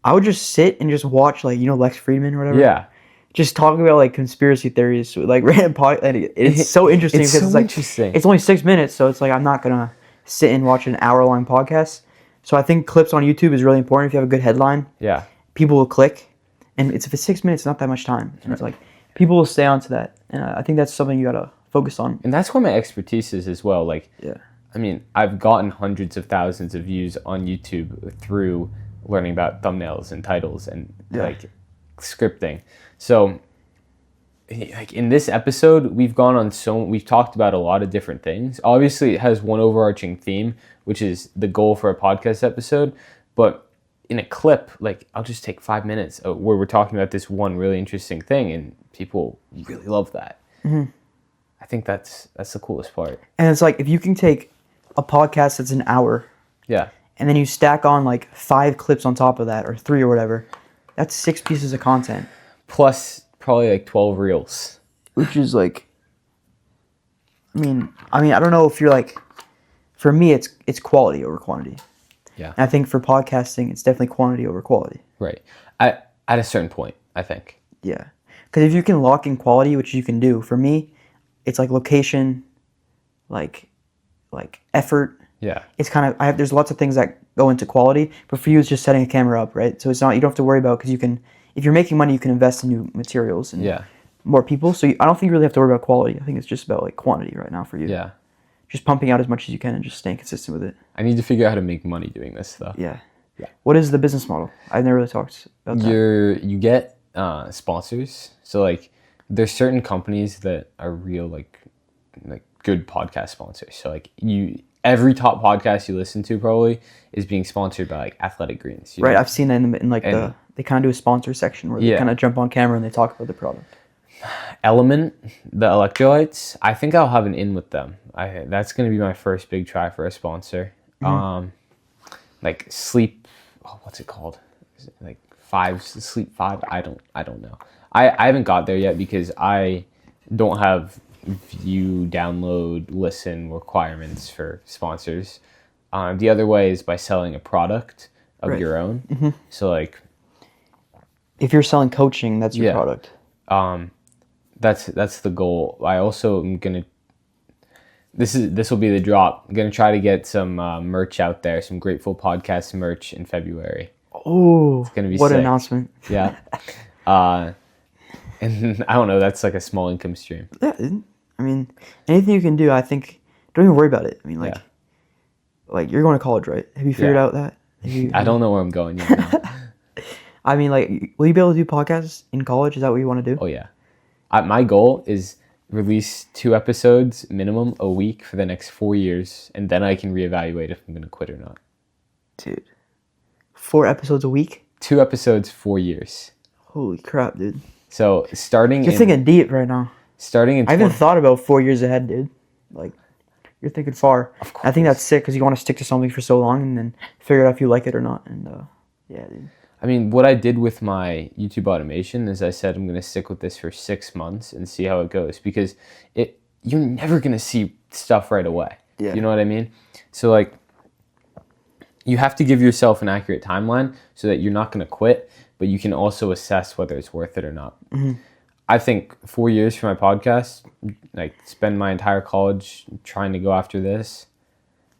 I would just sit and just watch like, you know, Lex Friedman or whatever. Yeah. Just talking about like conspiracy theories, like random it's so interesting it's because so it's like interesting. It's only 6 minutes, so it's like I'm not gonna sit and watch an hour-long podcast. So I think clips on YouTube is really important. If you have a good headline, yeah, people will click, and if it's 6 minutes, it's not that much time, and it's like people will stay on to that, and I think that's something you gotta focus on. And that's where my expertise is as well. Like, yeah, I mean, I've gotten hundreds of thousands of views on YouTube through learning about thumbnails and titles and like scripting. So like in this episode, we've talked about a lot of different things. Obviously, it has one overarching theme, which is the goal for a podcast episode. But in a clip, like I'll just take 5 minutes where we're talking about this one really interesting thing, and people really love that. Mm-hmm. I think that's the coolest part. And it's like if you can take a podcast that's an hour, and then you stack on like 5 clips on top of that, or 3 or whatever, that's 6 pieces of content. Plus probably like 12 reels. Which is like, I mean, I don't know if you're like, for me, it's quality over quantity. Yeah. And I think for podcasting, it's definitely quantity over quality. Right. At a certain point, I think. Yeah. Because if you can lock in quality, which you can do, for me, it's like location, like effort. Yeah. It's kind of, there's lots of things that go into quality, but for you, it's just setting a camera up, right? So it's not, you don't have to worry about, because you can, if you're making money, you can invest in new materials and more people. So I don't think you really have to worry about quality. I think it's just about like quantity right now for you. Yeah. Just pumping out as much as you can and just staying consistent with it. I need to figure out how to make money doing this though. Yeah. What is the business model? I've never really talked about that. You get sponsors. So like there's certain companies that are real like good podcast sponsors. So like every top podcast you listen to probably is being sponsored by like Athletic Greens. Right. I've seen that in like they kind of do a sponsor section where they kind of jump on camera and they talk about the product. Element, the electrolytes, I think I'll have an in with them. That's going to be my first big try for a sponsor. Mm-hmm. Like sleep, what's it called? Is it like sleep 5? I don't know. I haven't got there yet because I don't have view, download, listen requirements for sponsors. The other way is by selling a product of Right. your own. Mm-hmm. So like, If you're selling coaching, that's your Yeah. product. that's the goal. I also am gonna. This will be the drop. I'm gonna try to get some merch out there, some Grateful Podcast merch in February. Oh, It's gonna be what sick. an announcement. Yeah. And I don't know. That's like a small income stream. Yeah, dude. I mean, anything you can do, I think, don't even worry about it. I mean, like, Yeah. like you're going to college, right? Have you figured Yeah. out that? I don't know where I'm going yet. No. I mean, like, will you be able to do podcasts in college? Is that what you want to do? Oh yeah. My goal is release 2 episodes minimum a week for the next 4 years, and then I can reevaluate if I'm gonna quit or not. Dude, 4 episodes a week? 2 episodes, 4 years. Holy crap, dude. So starting You're in thinking deep right now. starting in I haven't 20 thought about 4 years ahead, dude. Like, you're thinking far. Of I think that's sick because you want to stick to something for so long and then figure out if you like it or not. And yeah, dude. I mean, what I did with my YouTube automation is I said I'm going to stick with this for 6 months and see how it goes, because you're never going to see stuff right away. Yeah. You know what I mean? So like, you have to give yourself an accurate timeline so that you're not going to quit, but you can also assess whether it's worth it or not. Mm-hmm. I think 4 years for my podcast, like spend my entire college trying to go after this,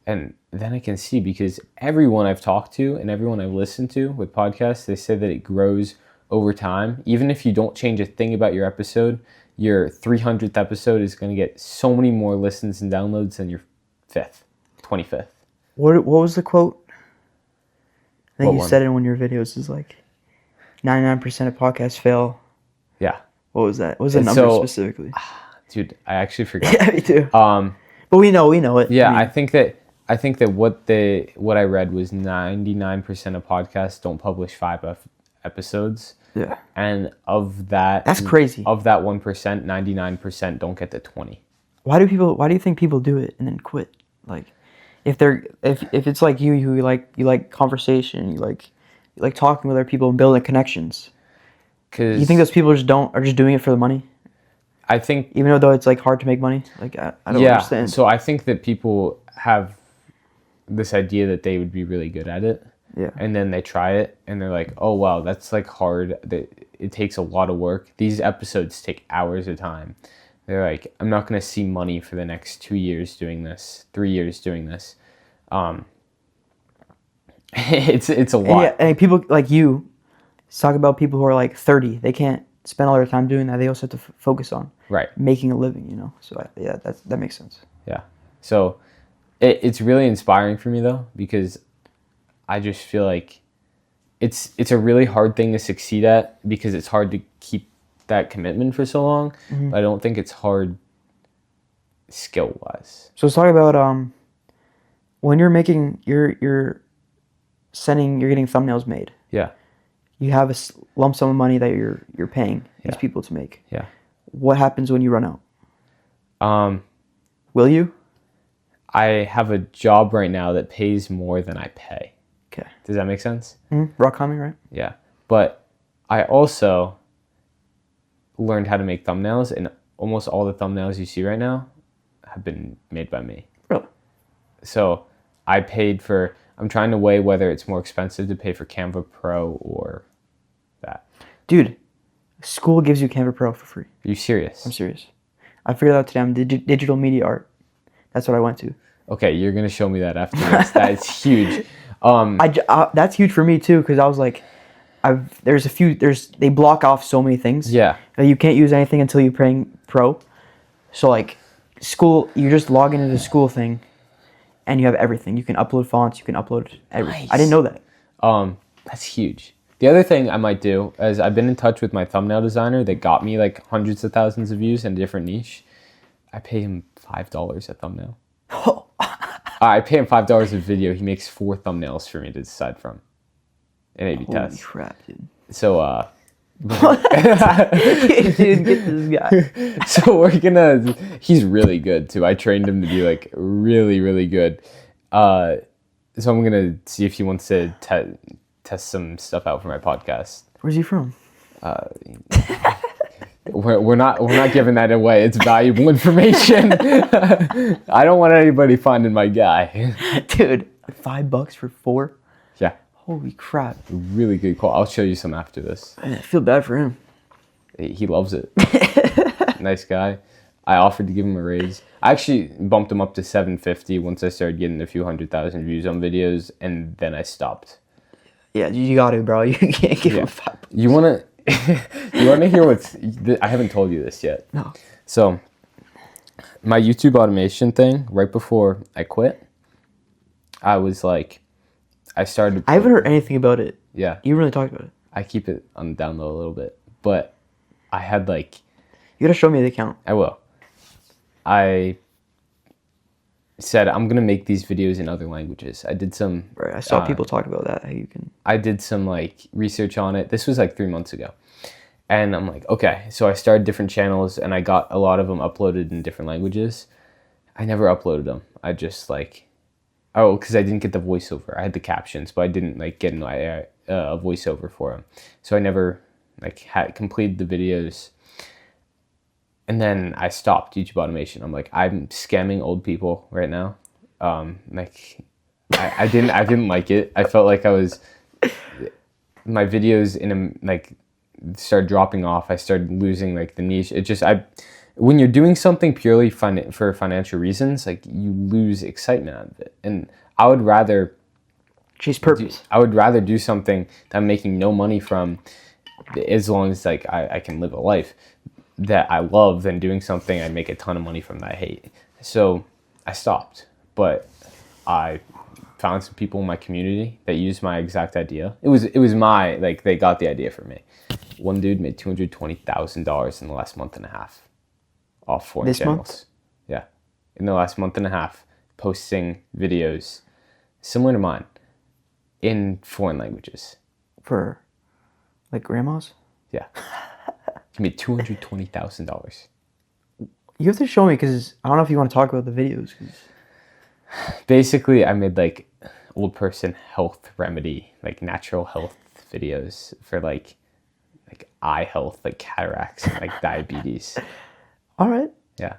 and then I can see, because everyone I've talked to and everyone I've listened to with podcasts, they say that it grows over time. Even if you don't change a thing about your episode, your 300th episode is going to get so many more listens and downloads than your 25th. What was the quote? I think What you one? said it in one of your videos. Is like 99% of podcasts fail. Yeah. What was that? What was the And number so- specifically? Dude, I actually forgot. Yeah, me too. But we know it. Yeah, I mean, I think that what I read was 99% of podcasts don't publish 5 episodes, yeah. and of that, That's crazy. Of that 1%, 99% don't get to 20. Why do you think people do it and then quit? Like, if it's like you like conversation, you like talking with other people and building connections. Because You think those people are just doing it for the money, I think even though it's like hard to make money? Like I don't understand. So I think that people have this idea that they would be really good at it. Yeah. And then they try it and they're like, oh wow, that's like hard. It takes a lot of work. These episodes take hours of time. They're like, I'm not going to see money for the next 2 years doing this, 3 years doing this. It's a lot. Yeah, and people like you talk about people who are like 30. They can't spend all their time doing that. They also have to focus on Right. making a living, So that makes sense. Yeah. So it's really inspiring for me though, because I just feel like it's a really hard thing to succeed at, because it's hard to keep that commitment for so long. Mm-hmm. But I don't think it's hard skill wise. So let's talk about when you're making you're getting thumbnails made. Yeah. You have a lump sum of money that you're paying these Yeah. people to make. Yeah. What happens when you run out? Um, Will you? I have a job right now that pays more than I pay. Okay. Does that make sense? Rock climbing, right? Yeah. But I also learned how to make thumbnails, and almost all the thumbnails you see right now have been made by me. Really? So I'm trying to weigh whether it's more expensive to pay for Canva Pro or that. Dude, school gives you Canva Pro for free. Are you serious? I'm serious. I figured out today. I'm digital media art. That's what I went to. Okay, you're going to show me that after this. That's huge. That's huge for me too, because I was like, they block off so many things. Yeah. That you can't use anything until you're paying pro. So like, school, you just log into the school thing, and you have everything. You can upload fonts. You can upload everything. Nice. I didn't know that. That's huge. The other thing I might do is I've been in touch with my thumbnail designer that got me like hundreds of thousands of views in a different niche. I pay him $5 a thumbnail. I pay him $5 a video. He makes 4 thumbnails for me to decide from. And A/B Holy test. crap, dude. So Dude, get this guy. so he's really good too. I trained him to be like really, really good. So I'm gonna see if he wants to test some stuff out for my podcast. Where's he from? we're not giving that away. It's valuable information. I don't want anybody finding my guy. Dude, $5 for 4? Yeah. Holy crap. Really good call. I'll show you some after this. I feel bad for him. He loves it. Nice guy. I offered to give him a raise. I actually bumped him up to $750 once I started getting a few 100,000 views on videos, and then I stopped. Yeah, you got to, bro. You can't give him $5. You wanna hear what's? I haven't told you this yet. No. So, my YouTube automation thing. Right before I quit, I was like, I started. I haven't heard anything about it. Yeah. You really talked about it. I keep it on the down low a little bit, but I had like. You gotta show me the account. I will. I said I'm gonna make these videos in other languages. I did some. Right. I saw people talk about that. How you can. I did some like research on it. This was like 3 months ago, and I'm like, okay. So I started different channels, and I got a lot of them uploaded in different languages. I never uploaded them. I just like, because I didn't get the voiceover. I had the captions, but I didn't like get a voiceover for them. So I never like had completed the videos. And then I stopped YouTube automation. I'm like, I'm scamming old people right now. Like, I didn't like it. I felt like my videos started dropping off. I started losing like the niche. When you're doing something purely for financial reasons, like you lose excitement out of it. And I would rather chase purpose. I would rather do something that I'm making no money from, as long as like I can live a life that I love, than doing something I make a ton of money from that I hate. So I stopped, but I found some people in my community that used my exact idea. It was my, like, they got the idea from me. One dude made $220,000 in the last month and a half off foreign this channels. Month? Yeah, in the last month and a half, posting videos similar to mine in foreign languages. For like grandmas? Yeah. He made $220,000. You have to show me, because I don't know if you want to talk about the videos. Basically, I made like old person health remedy, like natural health videos for like eye health, like cataracts and like diabetes. All right. Yeah.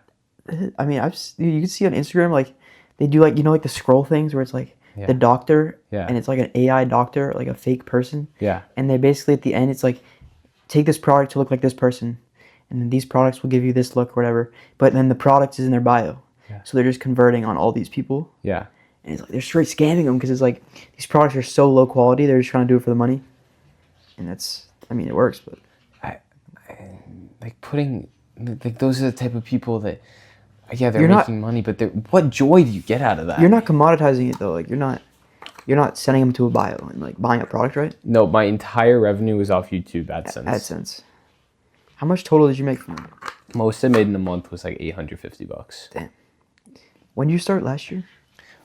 I mean, you can see on Instagram, like they do like, like the scroll things where it's like the doctor, and it's like an AI doctor, like a fake person. Yeah. And they basically at the end, it's like, take this product to look like this person, and then these products will give you this look or whatever. But then the product is in their bio. Yeah. So they're just converting on all these people. Yeah. And it's like they're straight scamming them, because it's like these products are so low quality, they're just trying to do it for the money. And it works, but I like putting, like, those are the type of people that, yeah, they're making money, but what joy do you get out of that? You're not commoditizing it though. Like you're not sending them to a bio and like buying a product, right? No, my entire revenue was off YouTube AdSense. AdSense. How much total did you make from that? Most I made in a month was like $850. Damn. When did you start last year?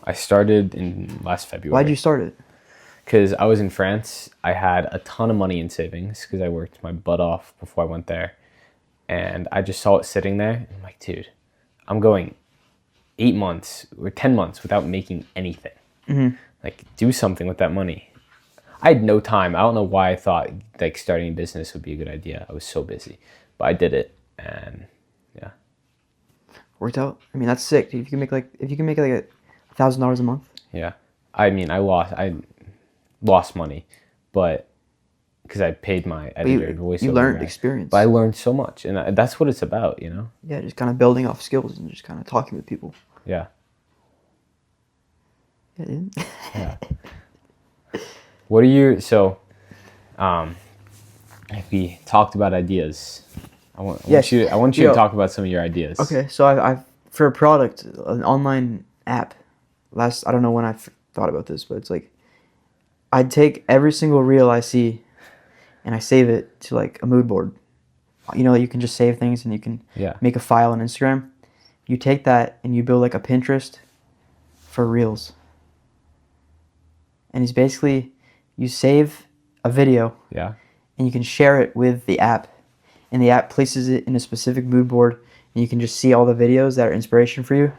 I started in last February. Why did you start it? Because I was in France. I had a ton of money in savings because I worked my butt off before I went there. And I just saw it sitting there. And I'm like, dude, I'm going 8 months or 10 months without making anything. Mm-hmm. Like, do something with that money. I had no time. I don't know why I thought like starting a business would be a good idea. I was so busy, but I did it, and yeah, worked out. I mean, that's sick. If you can make like $1,000 a month. Yeah, I mean, I lost money, but because I paid my editor and voiceover. You learned guy. Experience. But I learned so much, and that's what it's about, you know. Yeah, just kind of building off skills and just kind of talking with people. Yeah. Yeah, dude. Yeah. What are you, so, if we talked about ideas, I want you to talk about some of your ideas. Okay, so I've for a product, an online app, I don't know when I thought about this, but it's like, I'd take every single reel I see and I save it to like a mood board. You can just save things and you can make a file on Instagram. You take that and you build like a Pinterest for reels. And it's basically, you save a video, and you can share it with the app, and the app places it in a specific mood board, and you can just see all the videos that are inspiration for you.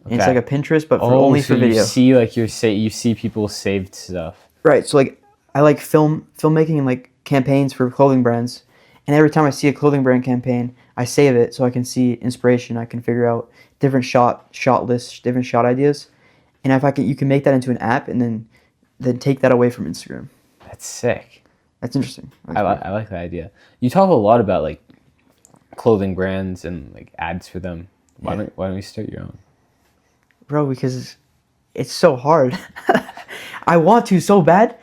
And it's like a Pinterest, but only for video. You see people's saved stuff. Right. So like, I like filmmaking and like campaigns for clothing brands, And every time I see a clothing brand campaign, I save it so I can see inspiration. I can figure out different shot lists, different shot ideas. And if I can, you can make that into an app and then take that away from Instagram. That's sick. That's interesting. I like that idea. You talk a lot about like clothing brands and like ads for them. Why don't you start your own? Bro, because it's so hard. I want to so bad.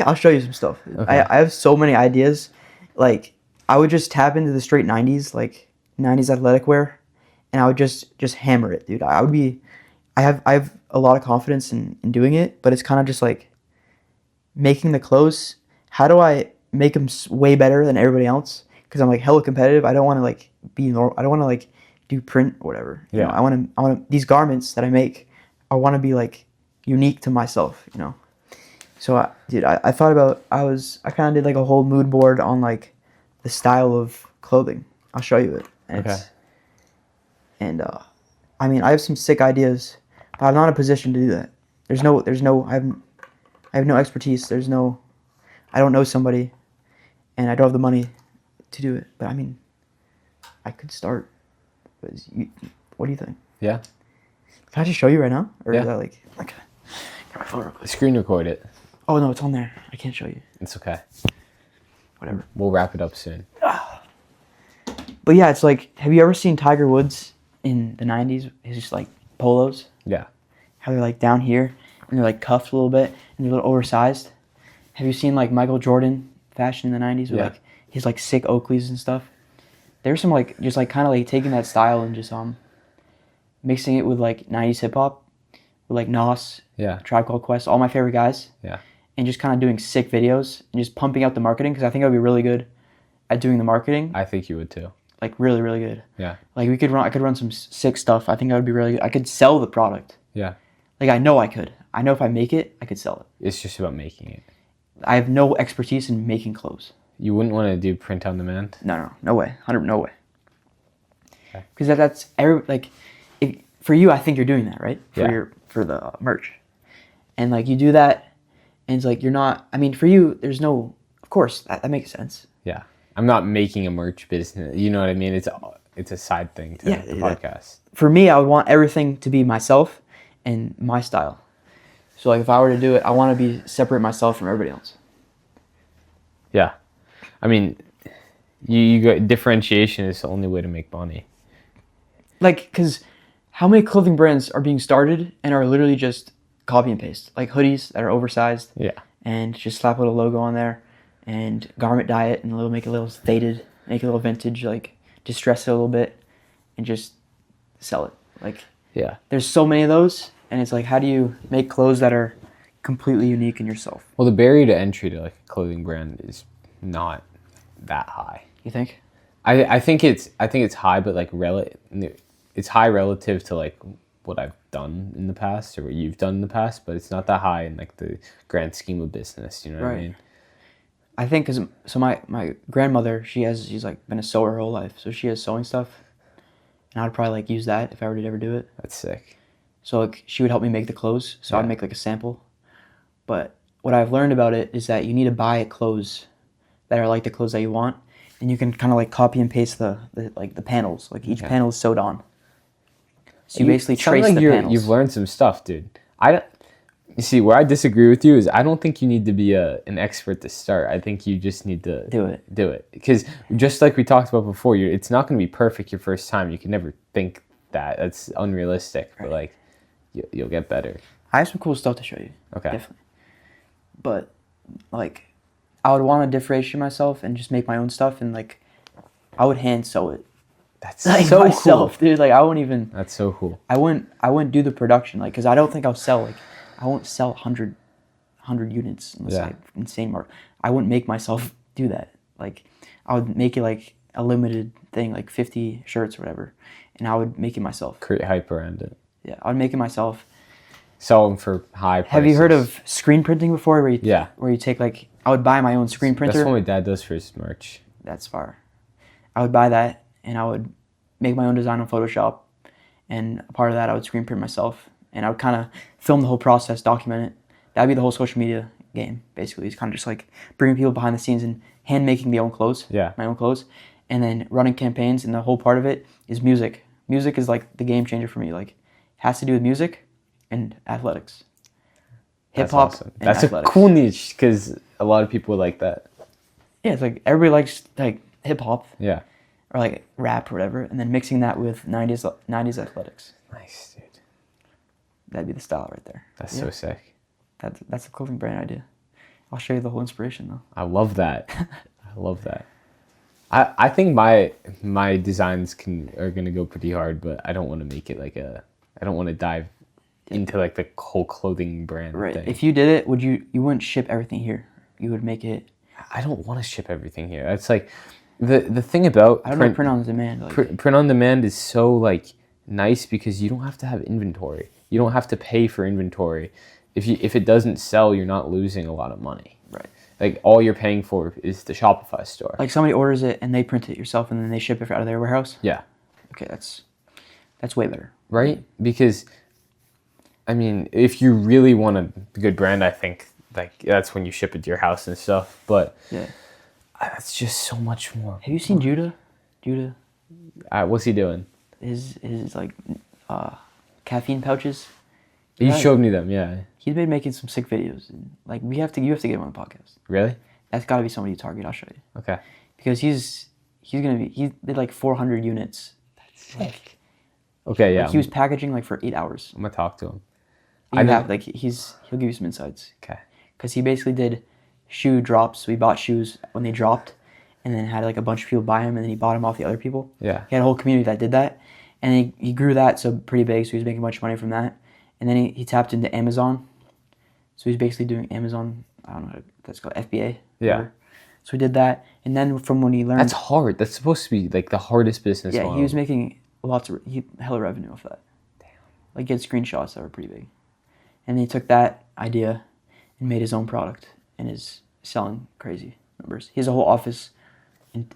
I'll show you some stuff. Okay. I have so many ideas. Like, I would just tap into the straight 90s, like 90s athletic wear, and I would just hammer it, dude. I have a lot of confidence in doing it, but it's kind of just like making the clothes. How do I make them way better than everybody else? Because I'm like hella competitive. I don't want to like be normal. I don't want to like do print or whatever. Yeah. You know, I want to these garments that I make. I want to be like unique to myself. You know. So I thought about I kind of did like a whole mood board on like the style of clothing. I'll show you it. And I mean, I have some sick ideas, but I'm not in a position to do that. I have no expertise. I don't know somebody, and I don't have the money to do it. But I mean, I could start. What do you think? Yeah. Can I just show you right now? Or Yeah. is that like, okay. Get my phone real quick. Screen record it. Oh no, it's on there. I can't show you. It's okay. Whatever. We'll wrap it up soon. But yeah, it's like, have you ever seen Tiger Woods in the 90s? His just like polos? Yeah. How they're like down here and they're like cuffed a little bit and they're a little oversized. Have you seen like Michael Jordan fashion in the 90s with like his like sick Oakleys and stuff? There's some like just like kind of like taking that style and just mixing it with like 90s hip hop with like Nas, Tribe Called Quest, all my favorite guys. Yeah. And just kind of doing sick videos and just pumping out the marketing because I think I would be really good at doing the marketing. I think you would too. Like really, really good. Yeah. Like I could run some sick stuff. I think I would be really good. I could sell the product. Yeah. Like I know I could. I know if I make it, I could sell it. It's just about making it. I have no expertise in making clothes. You wouldn't want to do print on demand? No way. No way. Okay. Because that's for you, I think you're doing that, right? For the merch. And like you do that and it's like you're not, I mean, for you, there's no, of course, that makes sense. Yeah. I'm not making a merch business. You know what I mean? It's a side thing to the podcast. For me, I would want everything to be myself and my style. So like if I were to do it, I want to separate myself from everybody else. Yeah. I mean, you got differentiation is the only way to make money. Like, because how many clothing brands are being started and are literally just copy and paste? Like hoodies that are oversized. Yeah. And just slap a little logo on there and garment dye it and make it a little faded, make it a little vintage, like distress it a little bit and just sell it. Like, yeah. There's so many of those and it's like, how do you make clothes that are completely unique in yourself? Well, the barrier to entry to like a clothing brand is not that high. You think? I think it's high, but like it's high relative to like what I've done in the past or what you've done in the past, but it's not that high in like the grand scheme of business. You know what I mean? I think so my grandmother, she's like been a sewer her whole life, so she has sewing stuff, and I'd probably like use that if I were to ever do it. That's sick. So like she would help me make the clothes, so I'd make like a sample. But what I've learned about it is that you need to buy clothes that are like the clothes that you want, and you can kind of like copy and paste the panels. Like each panel is sewed on. So you basically trace the panels. You've learned some stuff, dude. You see, where I disagree with you is I don't think you need to be an expert to start. I think you just need to do it. Because just like we talked about before, it's not going to be perfect your first time. You can never think that. That's unrealistic. Right. But like, you'll get better. I have some cool stuff to show you. Okay. Definitely. But like, I would want to differentiate myself and just make my own stuff, and like, I would hand sew it. That's like so myself, cool, dude. Like I wouldn't even. That's so cool. I wouldn't do the production, like, because I don't think I'll sell like. I won't sell 100 units unless I have insane mark. I wouldn't make myself do that. Like, I would make it like a limited thing, like 50 shirts or whatever, and I would make it myself. Create hype around it. Yeah, I would make it myself. Sell them for high prices. Have you heard of screen printing before? Where you take like, I would buy my own screen printer. That's what my dad does for his merch. That's fire. I would buy that, and I would make my own design on Photoshop, and a part of that I would screen print myself. And I would kind of film the whole process, document it. That'd be the whole social media game, basically. It's kind of just like bringing people behind the scenes and hand making my own clothes. Yeah. My own clothes, and then running campaigns, and the whole part of it is music. Music is like the game changer for me. Like, it has to do with music and athletics. Hip That's hop awesome. and That's athletics. a cool niche because a lot of people like that. Yeah, it's like everybody likes like hip hop Yeah. or like rap or whatever, and then mixing that with 90s athletics. Nice, dude. That'd be the style right there. That's Yeah. so sick. That's a clothing brand idea. I'll show you the whole inspiration though. I love that. I love that. I think my designs are gonna go pretty hard, but I don't want to make it like I don't want to dive into like the whole clothing brand Right. thing. If you did it, you wouldn't ship everything here. You would make it. I don't want to ship everything here. It's like the thing about I don't know, print on demand. Like, print on demand is so like nice because you don't have to have inventory. You don't have to pay for inventory. If it doesn't sell, you're not losing a lot of money. right. Like all you're paying for is the Shopify store. Like somebody orders it and they print it yourself and then they ship it out of their warehouse. Yeah. Okay, that's way better. Right? Because I mean, if you really want a good brand, I think like that's when you ship it to your house and stuff. But Yeah. that's just so much more. Have you seen Judah? Judah, What's he doing? his like caffeine pouches. You Right. showed me them, yeah. He's been making some sick videos. And, like you have to get him on the podcast. Really? That's got to be somebody you target. I'll show you Okay. because he did like 400 units. Sick. Okay, yeah. Like, he was packaging like for 8 hours. I'm gonna talk to him. I know. Like he'll give you some insights. Okay. Because he basically did shoe drops. So he bought shoes when they dropped, and then had like a bunch of people buy them, and then he bought them off the other people. Yeah. He had a whole community that did that, and he grew that so pretty big. So he was making a bunch of money from that, and then he tapped into Amazon. So he's basically doing Amazon. I don't know what that's called, FBA. Yeah. Whatever. So he did that, and then from when he learned, That's hard. That's supposed to be like the hardest business yeah, model. he was making hella revenue off that. Damn. Like he had screenshots that were pretty big. And then he took that idea and made his own product and is selling crazy numbers. He has a whole office in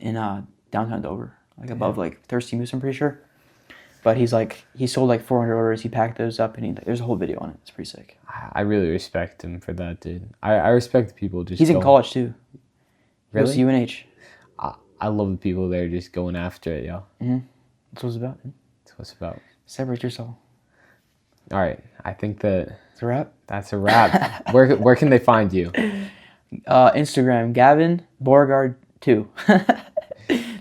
downtown Dover, like above like Thirsty Moose, I'm pretty sure. But he sold like 400 orders. He packed those up and there's a whole video on it. It's pretty sick. I really respect him for that, dude. I respect the people just He's in going- college too. He goes Really? to UNH. I love the people there just going after it, yo. That's what it's about. That's what it's about. Separate yourself. All right. I think It's a wrap. that's a wrap. Where can they find you? Instagram, Gavin Beauregard 2.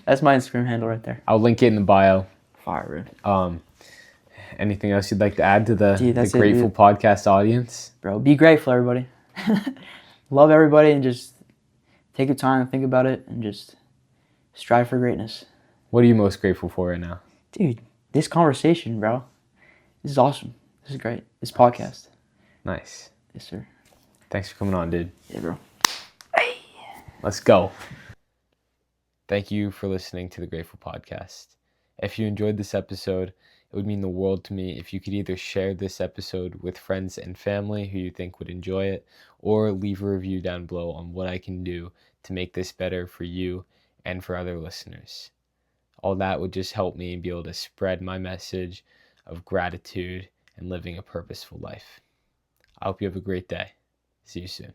That's my Instagram handle right there. I'll link it in the bio. Fire, bro. Anything else you'd like to add to the That's it, Grateful dude. Podcast audience? Bro, be grateful, everybody. Love everybody and just take your time, think about it, and just strive for greatness. What are you most grateful for right now? Dude, this conversation, bro. This is awesome. This is great. This podcast. Nice. Yes, sir. Thanks for coming on, dude. Yeah, bro. Let's go. Thank you for listening to the Grateful Podcast. If you enjoyed this episode, it would mean the world to me if you could either share this episode with friends and family who you think would enjoy it, or leave a review down below on what I can do to make this better for you and for other listeners. All that would just help me be able to spread my message of gratitude and living a purposeful life. I hope you have a great day. See you soon.